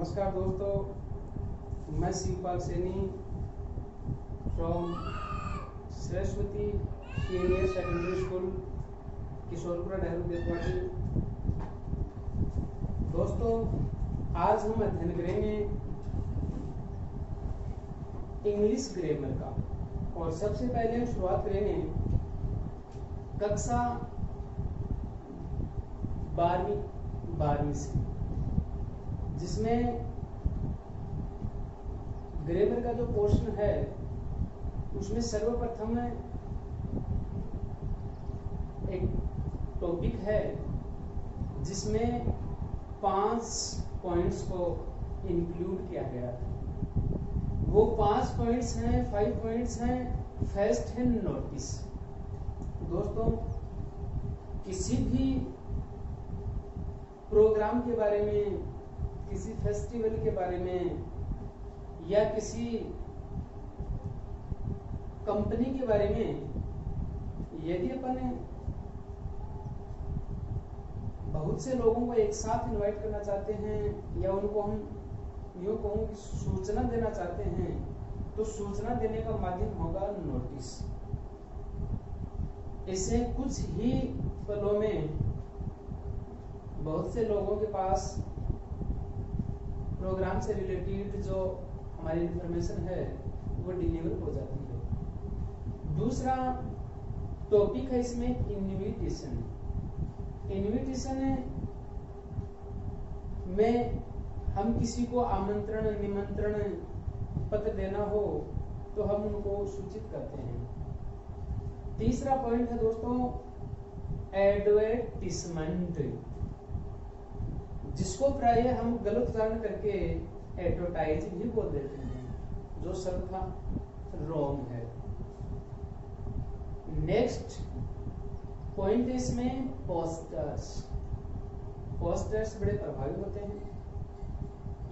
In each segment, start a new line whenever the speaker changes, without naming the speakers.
नमस्कार दोस्तों, मैं Shivpal Saini from Saraswati senior secondary school Kishorpura Dehri Devwati. दोस्तों, आज हम अध्ययन करेंगे इंग्लिश ग्रामर का। और सबसे पहले हम शुरुआत करेंगे कक्षा 12वीं से, जिसमें ग्रामर का जो पोर्शन है उसमें सर्वप्रथम एक टॉपिक है जिसमें 5 पॉइंट्स को इंक्लूड किया गया है। वो 5 पॉइंट्स हैं, 5 पॉइंट्स हैं। फर्स्ट है नोटिस। दोस्तों, किसी भी प्रोग्राम के बारे में, किसी फेस्टिवल के बारे में या किसी कंपनी के बारे में यदि अपन बहुत से लोगों को एक साथ इनवाइट करना चाहते हैं या उनको हम यूं कहूं कि सूचना देना चाहते हैं, तो सूचना देने का माध्यम होगा नोटिस। इससे कुछ ही पलों में बहुत से लोगों के पास प्रोग्राम से रिलेटेड जो हमारी इंफॉर्मेशन है वो डिलीवर हो जाती है। दूसरा टॉपिक है इसमें इनविटेशन। इनविटेशन में हम किसी को आमंत्रण, निमंत्रण पत्र देना हो तो हम उनको सूचित करते हैं। तीसरा पॉइंट है दोस्तों एडवर्टाइजमेंट, जिसको प्राय हम गलत उच्चारण करके एडवर्टाइज भी बोल देते हैं, जो शब्द था रॉन्ग है। नेक्स्ट पॉइंट है इसमें पोस्टर्स। पोस्टर्स बड़े प्रभावी होते हैं,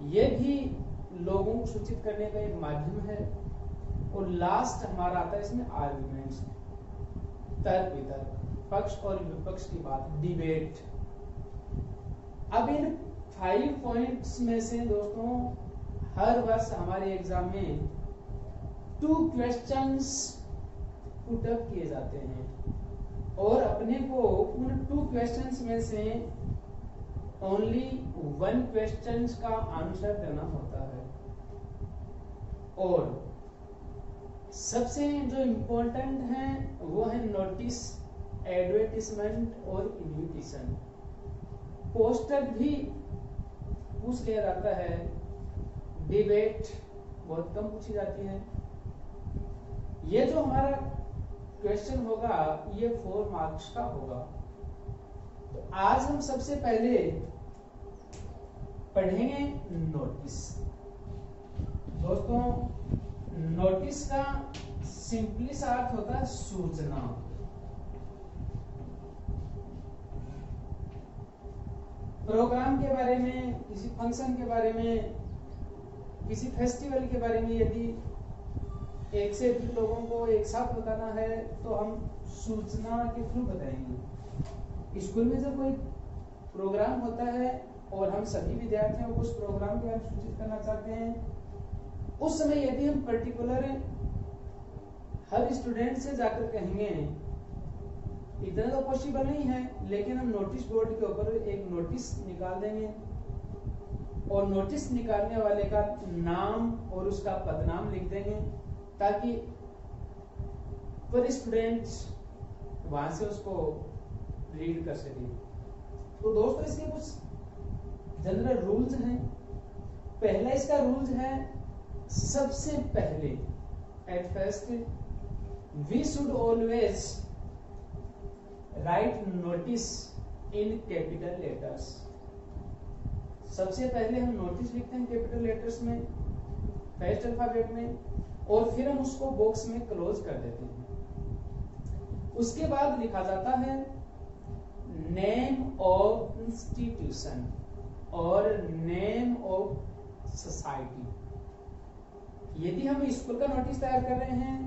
ये भी लोगों को सूचित करने का एक माध्यम है। और लास्ट हमारा आता है इसमें आर्गुमेंट्स, तर्क वितर्क, पक्ष और विपक्ष की बात, डिबेट। अब इन 5 पॉइंट्स में से दोस्तों हर वर्ष हमारे एग्जाम में 2 क्वेश्चंस पुट अप किए जाते हैं और अपने को उन 2 क्वेश्चंस में से ओनली 1 क्वेश्चंस का आंसर देना होता है। और सबसे जो इम्पोर्टेंट है वो है नोटिस, एडवर्टाइजमेंट और इनविटेशन। पोस्टर भी पूछ लिया जाता है, डिबेट बहुत कम पूछी जाती है। ये जो हमारा क्वेश्चन होगा ये 4 मार्क्स का होगा। तो आज हम सबसे पहले पढ़ेंगे नोटिस। दोस्तों, नोटिस का सिंपली सा अर्थ होता है सूचना। प्रोग्राम के बारे में, किसी फंक्शन के बारे में, किसी फेस्टिवल के बारे में यदि एक से अधिक लोगों को एक साथ बताना है तो हम सूचना के थ्रू बताएंगे। स्कूल में जब कोई प्रोग्राम होता है और हम सभी विद्यार्थियों को उस प्रोग्राम के बारे में सूचित करना चाहते हैं, उस समय यदि हम पर्टिकुलर हर स्टूडेंट से जाकर कहेंगे, इतना तो पॉसिबल नहीं है, लेकिन हम नोटिस बोर्ड के ऊपर एक नोटिस निकाल देंगे और नोटिस निकालने वाले का नाम और उसका पदनाम लिख देंगे ताकि पर स्टूडेंट्स वहां से उसको रीड कर सके। तो दोस्तों, इसके कुछ जनरल रूल्स हैं। पहला इसका रूल्स है, सबसे पहले at first we should always write notice in capital letters. सबसे पहले हम नोटिस लिखते हैं कैपिटल लेटर्स में, फर्स्ट अल्फाबेट में, और फिर हम उसको बॉक्स में क्लोज कर देते हैं। उसके बाद लिखा जाता है नेम ऑफ इंस्टीट्यूशन और नेम ऑफ सोसाइटी। यदि हम स्कूल का नोटिस तैयार कर रहे हैं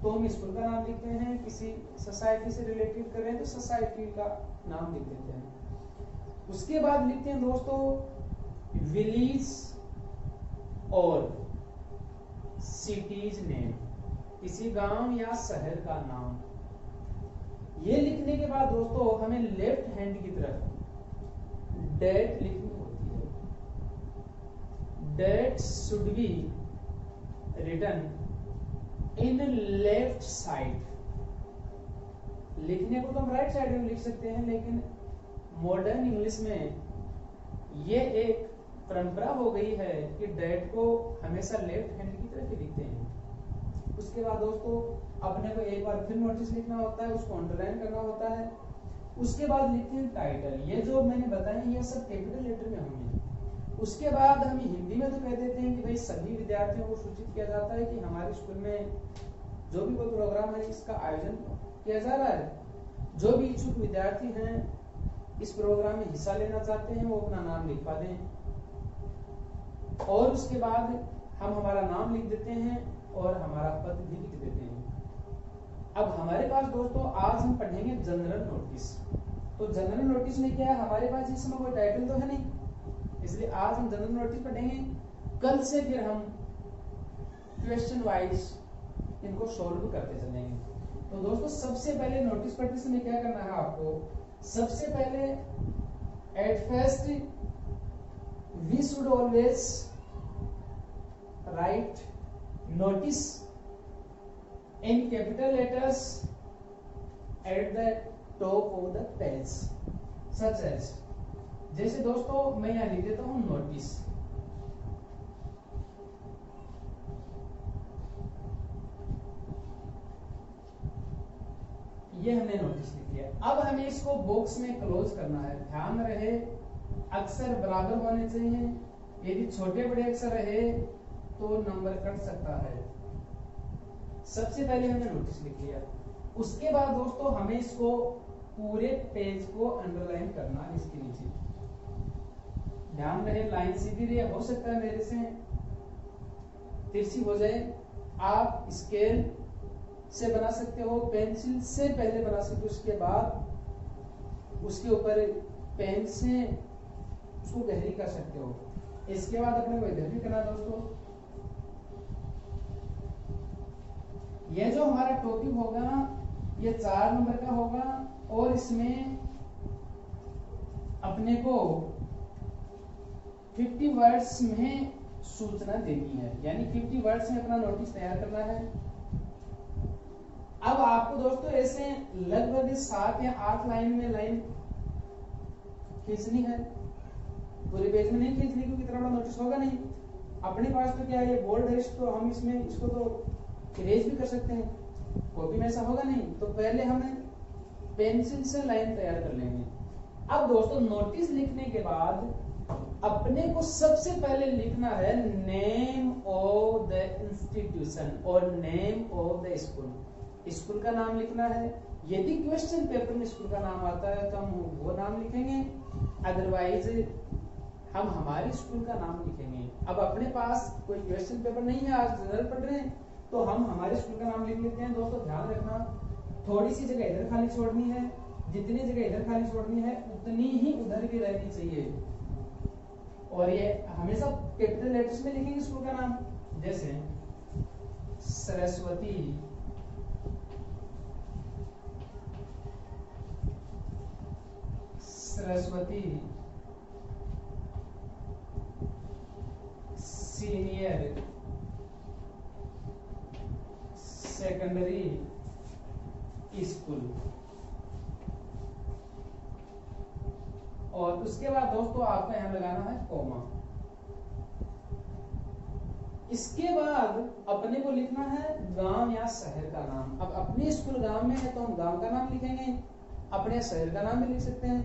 तो हम स्कूल का नाम लिखते हैं, किसी सोसाइटी से रिलेटेड कर रहे हैं तो सोसाइटी का नाम लिख देते हैं। उसके बाद लिखते हैं दोस्तों विलेज और सिटीज नेम, किसी गांव या शहर का नाम। ये लिखने के बाद दोस्तों हमें लेफ्ट हैंड की तरफ डेट लिखनी होती है। Date should be written in left side. लिखने को तो हम राइट साइड में लिख सकते हैं, लेकिन मॉडर्न इंग्लिश में ये एक परंपरा हो गई है कि डेट को हमेशा लेफ्ट हैंड की तरफ ही लिखते हैं। उसके बाद दोस्तों अपने को एक बार फिर नोटिस लिखना होता है, उसको अंडरलाइन करना होता है। उसके बाद लिखते हैं टाइटल। ये जो मैंने बताया ये सब कैपिटल लेटर में होंगे। उसके बाद हम हिंदी में तो कह देते हैं कि भाई सभी विद्यार्थियों को सूचित किया जाता है कि हमारे स्कूल में जो भी कोई प्रोग्राम है इसका आयोजन किया जा रहा है। जो भी इच्छुक विद्यार्थी हैं इस प्रोग्राम में हिस्सा लेना चाहते हैं वो अपना नाम लिखवा दें, और उसके बाद हम हमारा नाम लिख देते हैं और हमारा पद भी लिख देते हैं। अब हमारे पास दोस्तों आज हम पढ़ेंगे जनरल नोटिस। तो जनरल नोटिस में क्या है, हमारे पास इस समय कोई टाइटल तो है नहीं, इसलिए आज हम जनरल नोटिस पढ़ेंगे। कल से फिर हम क्वेश्चन वाइज इनको सोल्व करते चलेंगे। तो दोस्तों सबसे पहले नोटिस पढ़ते समय क्या करना है आपको, सबसे पहले at first we should always write notice in capital letters at the top of the page such as, जैसे दोस्तों मैं यहां लिख देता हूं नोटिस। ये हमने नोटिस लिख लिया। अब हमें इसको बॉक्स में क्लोज करना है। ध्यान रहे अक्षर बराबर होने चाहिए, यदि छोटे बड़े अक्षर रहे तो नंबर कट सकता है। सबसे पहले हमने नोटिस लिख लिया। उसके बाद दोस्तों हमें इसको पूरे पेज को अंडरलाइन करना है इसके नीचे। ध्यान रहे लाइन सीधी रहे, हो सकता है मेरे से तिरछी हो जाए। आप स्केल से बना सकते हो, पेंसिल से पहले बना सकते हो, उसके बाद उसके ऊपर पेन से उसको गहरी कर सकते हो। इसके बाद अपने को इधर भी करना दोस्तों। ये जो हमारा टॉपिक होगा ये 4 नंबर का होगा और इसमें अपने को 50 वर्ड्स में सूचना देनी है, यानी 50 वर्ड्स में अपना नोटिस तैयार करना है। अब आपको दोस्तों ऐसे लगभग 7 या 8 लाइन में लाइन खींचनी है। पूरे पेज में नहीं खींचनी क्योंकि इतना बड़ा नोटिस होगा नहीं। अपने पास तो क्या है ये बोल्ड है, तो हम इसमें इसको तो इरेज भी कर सकते हैं, कॉपी में ऐसा होगा नहीं। तो पहले हमें पेंसिल से लाइन तैयार कर लेंगे। अब दोस्तों नोटिस लिखने के बाद अपने को सबसे पहले लिखना है नेम ऑफ द इंस्टीट्यूशन और name of the school. School का नाम लिखना है। यदि क्वेश्चन पेपर में स्कूल का नाम आता है तो हम वो नाम लिखेंगे, अदरवाइज हम हमारे स्कूल का नाम लिखेंगे। अब अपने पास कोई क्वेश्चन पेपर नहीं है, आज जनरल पढ़ रहे हैं, तो हम हमारे स्कूल का नाम लिख लेते हैं। दोस्तों ध्यान रखना थोड़ी सी जगह इधर खाली छोड़नी है, जितनी जगह इधर खाली छोड़नी है उतनी ही उधर भी रहनी चाहिए। और ये हमेशा कैपिटल लेटर्स में लिखेंगे स्कूल का नाम, जैसे सरस्वती सीनियर सेकेंडरी स्कूल। और उसके बाद दोस्तों आपको यहां लगाना है कॉमा। इसके बाद अपने को लिखना है गांव या शहर का नाम। अब अपने स्कूल गांव में है तो हम गांव का नाम लिखेंगे, अपने शहर का नाम भी लिख सकते हैं,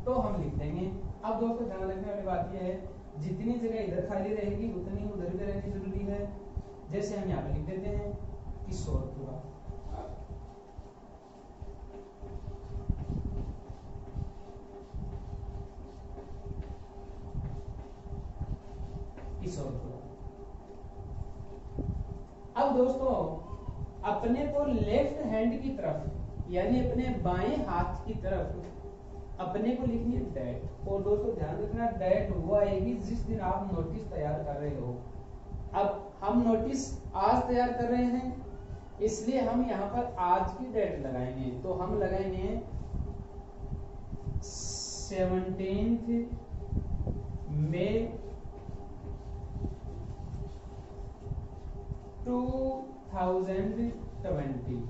तो हम लिख देंगे। अब दोस्तों ध्यान रखने वाली बात यह है जितनी जगह इधर खाली रहेगी उतनी उधर भी रहनी जरूरी है। जैसे हम यहाँ पे लिख देते हैं किशोरपुरा। अब दोस्तों अपने को लेफ्ट हैंड की तरफ यानी अपने बाएं हाथ की तरफ अपने को लिखनी है डेट। और दोस्तों ध्यान रखना डेट वो आएगी जिस दिन आप नोटिस तैयार कर रहे हो। अब हम नोटिस आज तैयार कर रहे हैं, इसलिए हम यहाँ पर आज की डेट लगाएंगे। तो हम लगाएंगे 17 मई 2020।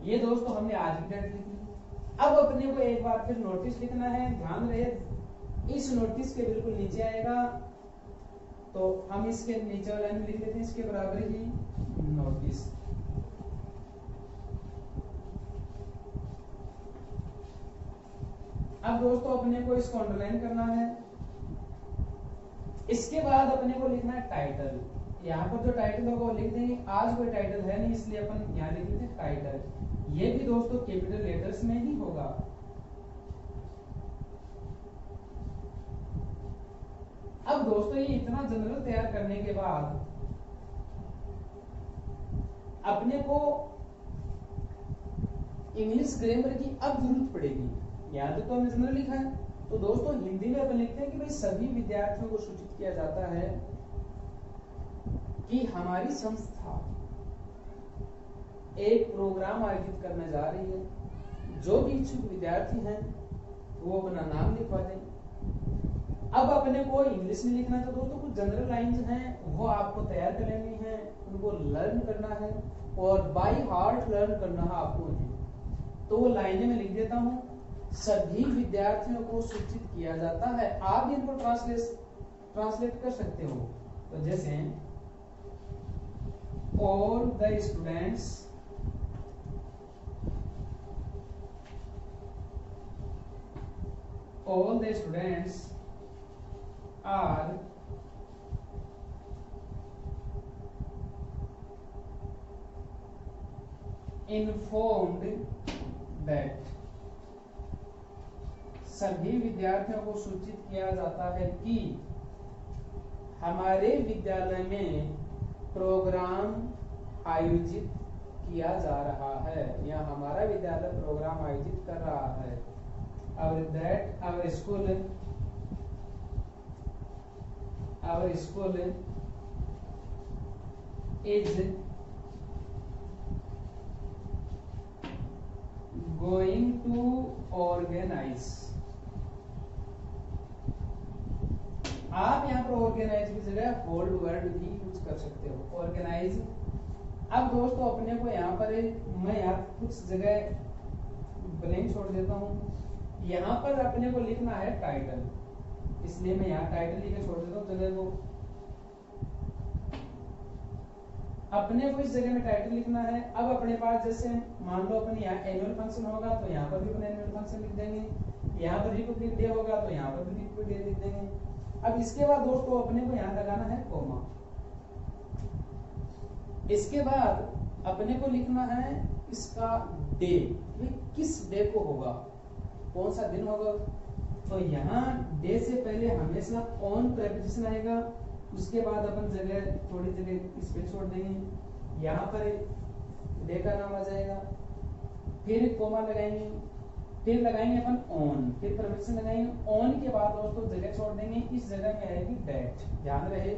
ये दोस्तों हमने आज की डेट लिखी। अब अपने को एक बार फिर नोटिस लिखना है। ध्यान रहे इस नोटिस के बिल्कुल नीचे आएगा, तो हम इसके नीचे वाला लाइन लिख देते हैं, इसके बराबर ही नोटिस। अब दोस्तों अपने को इसको अंडरलाइन करना है। इसके बाद अपने को लिखना है टाइटल। यहाँ पर जो टाइटल होगा वो लिख देंगे। आज कोई टाइटल है नहीं, इसलिए अपन यहाँ लिख देते हैं टाइटल। ये भी दोस्तों कैपिटल लेटर्स में ही होगा। अब दोस्तों ये इतना जनरल तैयार करने के बाद अपने को इंग्लिश ग्रामर की अब जरूरत पड़ेगी। यहाँ तो हमने जनरल लिखा है, तो दोस्तों हिंदी में अपन लिखते हैं कि भाई सभी विद्यार्थियों को सूचित किया जाता है कि हमारी संस्था एक प्रोग्राम आयोजित करने जा रही है। जो भी इच्छुक विद्यार्थी हैं वो अपना नाम लिखवा दें। अब अपने को इंग्लिश में लिखना है, तो दोस्तों कुछ जनरल लाइंस हैं वो आपको तैयार कर लेनी है, उनको लर्न करना है और बाय हार्ट लर्न करना है आपको उन्हें। तो वो लाइनें मैं लिख देता हूं। सभी विद्यार्थियों को सूचित किया जाता है। आप इनको ट्रांसलेट कर सकते हो। तो जैसे all the students are informed that सभी विद्यार्थियों को सूचित किया जाता है कि हमारे विद्यालय में प्रोग्राम आयोजित किया जा रहा है या हमारा विद्यालय प्रोग्राम आयोजित कर रहा है। और that our school is going to organize। आप यहाँ पर ऑर्गेनाइज की जगह होल्ड वर्ड भी यूज कर सकते हो, ऑर्गेनाइज। अब दोस्तों अपने को यहाँ पर मैं यहाँ कुछ जगह ब्लैंक छोड़ देता हूँ। यहाँ पर अपने को लिखना है टाइटल, इसलिए मैं यहाँ टाइटल लिख के छोड़ देता हूँ जगह को। अपने को इस जगह में टाइटल लिखना है। अब अपने पास जैसे मान लो अपने यहाँ एनुअल फंक्शन होगा तो यहाँ पर भी अपने एनुअल फंक्शन लिख देंगे। यहाँ पर रिपब्लिक डे होगा तो यहाँ पर भी रिपब्लिक डे लिख देंगे। अब इसके बाद दोस्तों अपने को यहाँ लगाना है कोमा। इसके बाद अपने को लिखना है इसका डे, किस डे को होगा, कौन सा दिन होगा। तो यहाँ डे से पहले हमेशा ऑन प्रेपोजिशन आएगा, उसके बाद अपन जगह थोड़ी जगह इस पे छोड़ देंगे। यहाँ पर डे का नाम आ जाएगा, फिर कोमा लगाएंगे, फिर लगाएंगे अपन ऑन, फिर प्रेपोजिशन लगाएंगे। ऑन के बाद दोस्तों जगह छोड़ देंगे, इस जगह में आएगी डेट। ध्यान रहे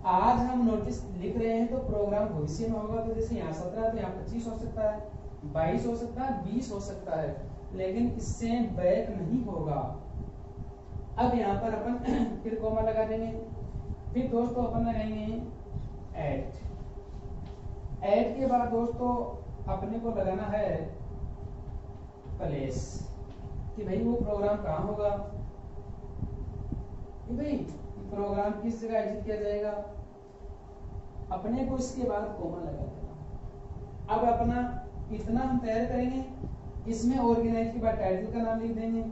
आज हम नोटिस लिख रहे हैं तो प्रोग्राम भविष्य में होगा। तो जैसे यहाँ 17 तो यहाँ 25 हो सकता है, 22 हो सकता है, 20 हो सकता है, लेकिन इससे बैक नहीं होगा। अब यहाँ पर अपन फिर कोमा लगा देंगे, फिर दोस्तों अपन लगाएंगे एट। एट के बाद दोस्तों अपने को लगाना है प्लेस, कि भाई वो प्रोग्राम कहाँ होगा, कि भाई प्रोग्राम किस जगह आयोजित किया जाएगा। अपने को इसके बाद कोमा लगा देना। अब अपना इतना हम तैयार करेंगे, इसमें ऑर्गेनाइज के बाद टाइटल का नाम लिख देंगे।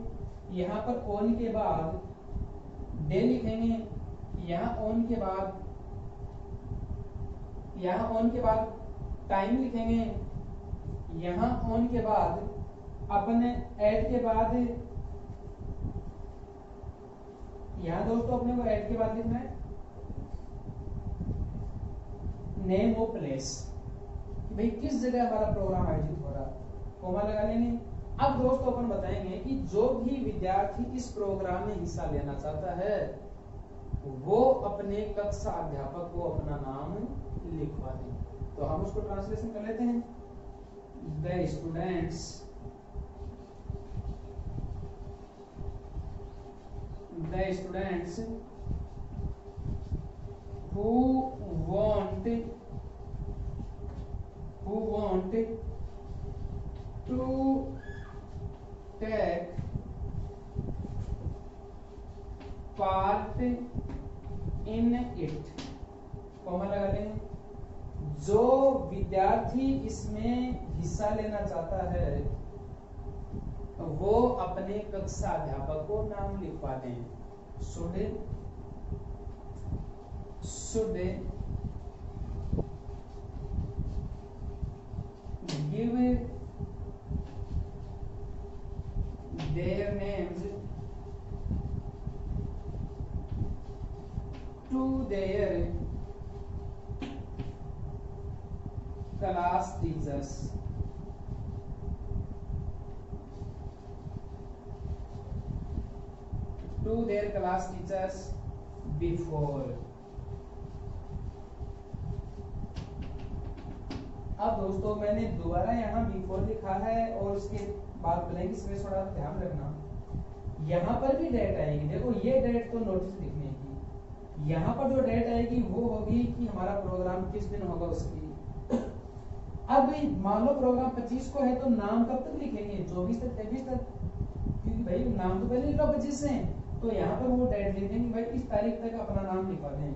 यहाँ पर ऑन के बाद डे लिखेंगे, यहाँ ऑन के बाद टाइम लिखेंगे, यहाँ ऑन के बाद अपने ऐड के बाद यहाँ दोस्तों अपने को ऐड के बाद लिखना है नेम ऑफ प्लेस, कि भाई किस जगह हमारा प्रोग्राम आयोजित हो रहा है। कोमा लगा लेंगे, अब दोस्तों अपन बताएंगे कि जो भी विद्यार्थी इस प्रोग्राम में हिस्सा लेना चाहता है वो अपने कक्षा अध्यापक को अपना नाम लिखवा दें। तो हम उसको ट्रांसलेशन कर लेते हैं। The students who want to take part in it, comma लगा लें। जो विद्यार्थी इसमें हिस्सा लेना चाहता है वो अपने कक्षा अध्यापक को नाम लिखवा दें। should give their names to their class teachers। before। अब दोस्तों मैंने दोबारा यहाँ बिफोर लिखा है और उसके बाद ब्लैंक स्पेस, थोड़ा ध्यान रखना यहाँ पर भी डेट आएगी। देखो ये डेट तो नोटिस लिखने की, यहाँ पर जो डेट आएगी वो होगी कि हमारा प्रोग्राम किस दिन होगा उसकी। अब मान लो प्रोग्राम 25 को है तो नाम कब तक लिखेंगे? 24 तक, 23 तक, क्योंकि भाई नाम तो पहले लिखा 25 से, तो यहाँ पर वो डेट लिख देंगे भाई इस तारीख तक अपना नाम लिखवा दें।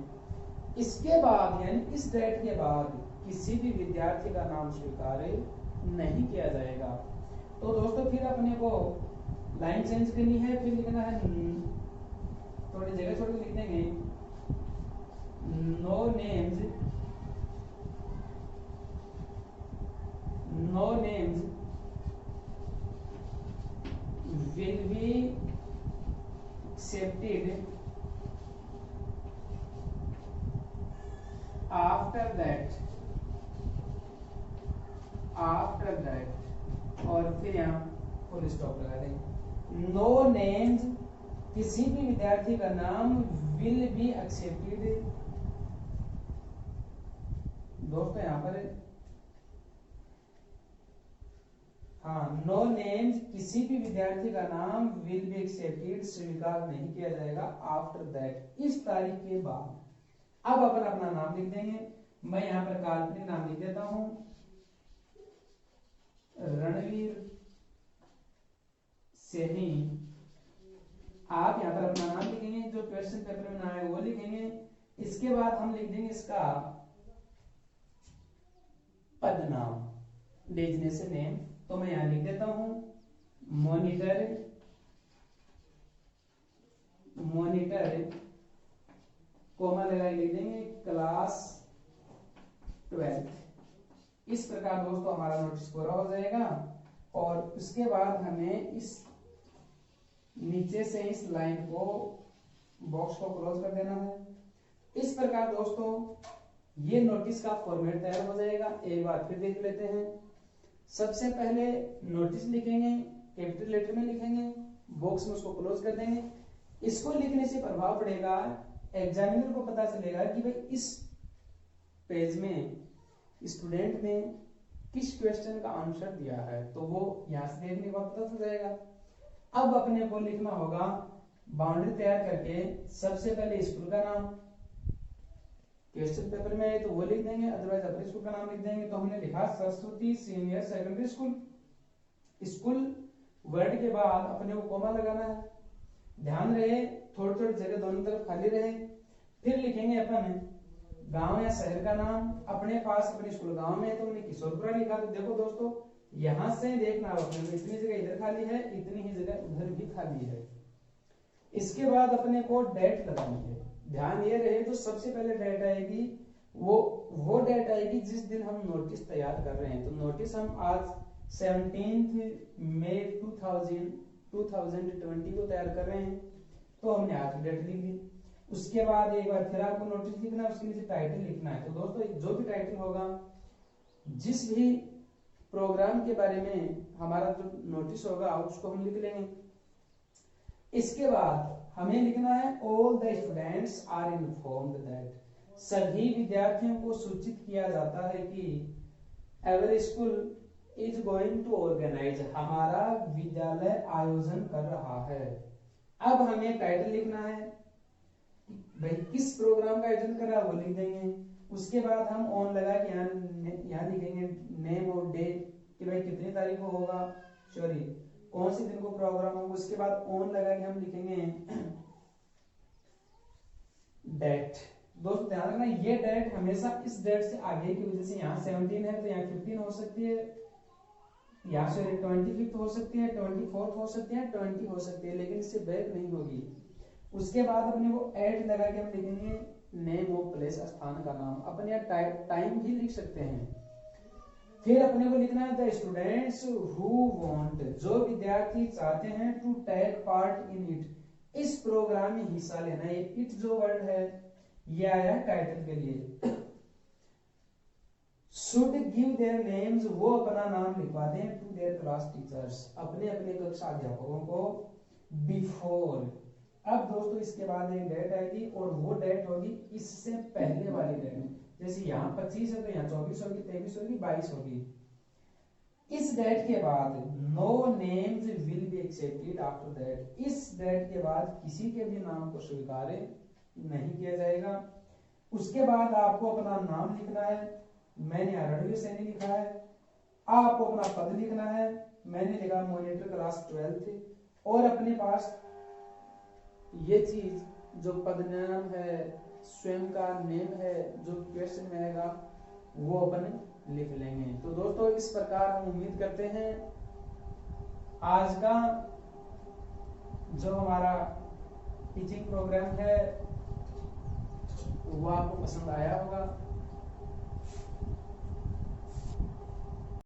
इसके बाद यानी इस डेट के बाद किसी भी विद्यार्थी का नाम स्वीकार्य नहीं किया जाएगा। तो दोस्तों फिर अपने को लाइन चेंज करनी है, फिर लिखना है, थोड़ी जगह छोड़ के लिख देंगे, no names will be accepted after that और फिर यहाँ फुल स्टॉप लगा देंगे। नो नेम्स, किसी भी विद्यार्थी का नाम विल बी एक्सेप्टेड। दोस्तों यहाँ पर नो नेम्स, किसी भी विद्यार्थी का नाम विल बी एक्सेप्टेड, स्वीकार नहीं किया जाएगा आफ्टर दैट, इस तारीख के बाद। अब अपन अपना नाम लिख देंगे। मैं यहाँ पर काल्पनिक नाम लिख देता हूं, रणवीर सेनी। आप यहाँ पर अपना नाम लिखेंगे, जो क्वेश्चन पेपर में आए वो लिखेंगे। इसके बाद हम लिख देंगे इसका पद नाम, डेजिग्नेशन नेम। तो मैं यहां लिख देता हूं मॉनिटर कोमा लगा लिख देंगे क्लास 12। इस प्रकार दोस्तों हमारा नोटिस पूरा हो जाएगा और उसके बाद हमें इस नीचे से इस लाइन को बॉक्स को क्लोज कर देना है। इस प्रकार दोस्तों ये नोटिस का फॉर्मेट तैयार हो जाएगा। एक बार फिर देख लेते हैं। सबसे पहले नोटिस लिखेंगे, कैपिटल लेटर में लिखेंगे, बॉक्स में उसको क्लोज कर देंगे। इसको लिखने से प्रभाव पड़ेगा, एग्जामिनर को पता चलेगा कि भाई इस पेज में स्टूडेंट ने किस क्वेश्चन का आंसर दिया है, तो वो यहां से देखने के बाद पता चल जाएगा। अब अपने को लिखना होगा बाउंड्री तैयार करके, सबसे पहले स्कूल का नाम, क्वेश्चन पेपर में है तो वो लिख देंगे, अदरवाइज अपने स्कूल का नाम लिख देंगे। तो हमने लिखा Saraswati senior secondary school. School word के बाद अपने को कोमा लगाना है। ध्यान रहे थोड़ी थोड़ी जगह दोनों तरफ खाली रहे। फिर लिखेंगे अपन गांव या शहर का नाम। अपने पास अपने स्कूल गांव में है तो हमने किशोरपुरा लिखा। तो देखो दोस्तों यहां से देखना अपने को इतनी जगह इधर खाली है, इतनी ही जगह उधर भी खाली है। इसके बाद अपने को डेट लगानी है। ध्यान ये रहे जो सबसे पहले डेट आएगी वो डेट आएगी जिस दिन हम नोटिस तैयार कर रहे हैं। तो नोटिस हम आज 17 मई 2020 को तैयार कर रहे हैं, तो हमने आज की डेट लिख दी। उसके बाद एक बार फिर आपको नोटिस लिखना है, उसके नीचे टाइटल लिखना है। तो दोस्तों जो भी टाइटल होगा, जिस भी प्रोग्राम के बारे में हमारा जो नोटिस होगा उसको हम लिख लेंगे। इसके बाद हमें लिखना है all the students are informed that, सभी विद्यार्थियों को सूचित किया जाता है कि our school is going to organise, हमारा विद्यालय आयोजन कर रहा है। अब हमें टाइटल लिखना है, भाई किस प्रोग्राम का आयोजन कर रहा है वो लिख देंगे। उसके बाद हम ऑन लगा के यहाँ लिखेंगे नेम और डेट कि भाई कितनी तारीख को होगा, सॉरी कौन से दिन को प्रोग्राम होगा। उसके बाद ऑन लगा के हम लिखेंगे डेट। दोस्तों ध्यान रखना ये डेट हमेशा इस डेट से आगे की वजह से यहाँ 17 है तो यहाँ 15 हो सकती है, यहाँ से 25 हो सकती है, 24 हो सकती है, 20 हो सकती है, लेकिन इससे बैक नहीं होगी। उसके बाद अपने को ऐड लगा के हम लिखेंगे नेम ऑफ प्लेस, स्थान का नाम, अपने यहाँ टाइम भी लिख सकते हैं। फिर अपने को लिखना है द स्टूडेंट्स हु वांट, जो विद्यार्थी चाहते हैं, to take part in it, इस प्रोग्राम में हिस्सा लेना। ये इट जो वर्ड है ये आया टाइटल के लिए। शुड गिव देयर नेम्स, वो अपना नाम लिखवा दें, टू देयर क्लास टीचर्स, अपने अपने कक्षा अध्यापकों को, बिफोर। अब दोस्तों इसके बाद एक डेट आएगी और वो डेट होगी इससे पहले वाली डेट, जैसे यहाँ 25 है तो यहाँ 24 होगी, 23 होगी, 22 होगी। इस डेट के बाद no names will be accepted after that, इस डेट के बाद किसी के भी नाम को स्वीकार नहीं किया जाएगा। उसके बाद आपको अपना नाम लिखना है, मैंने रणवीर सैनी लिखा है। आपको अपना पद लिखना है, मैंने लिखा मॉनिटर क्लास 12th, और अपने पास ये चीज जो पद नाम है, स्वयं का नेम है, जो क्वेश्चन में आएगा वो अपन लिख लेंगे। तो दोस्तों इस प्रकार हम उम्मीद करते हैं आज का जो हमारा टीचिंग प्रोग्राम है वो आपको पसंद आया होगा।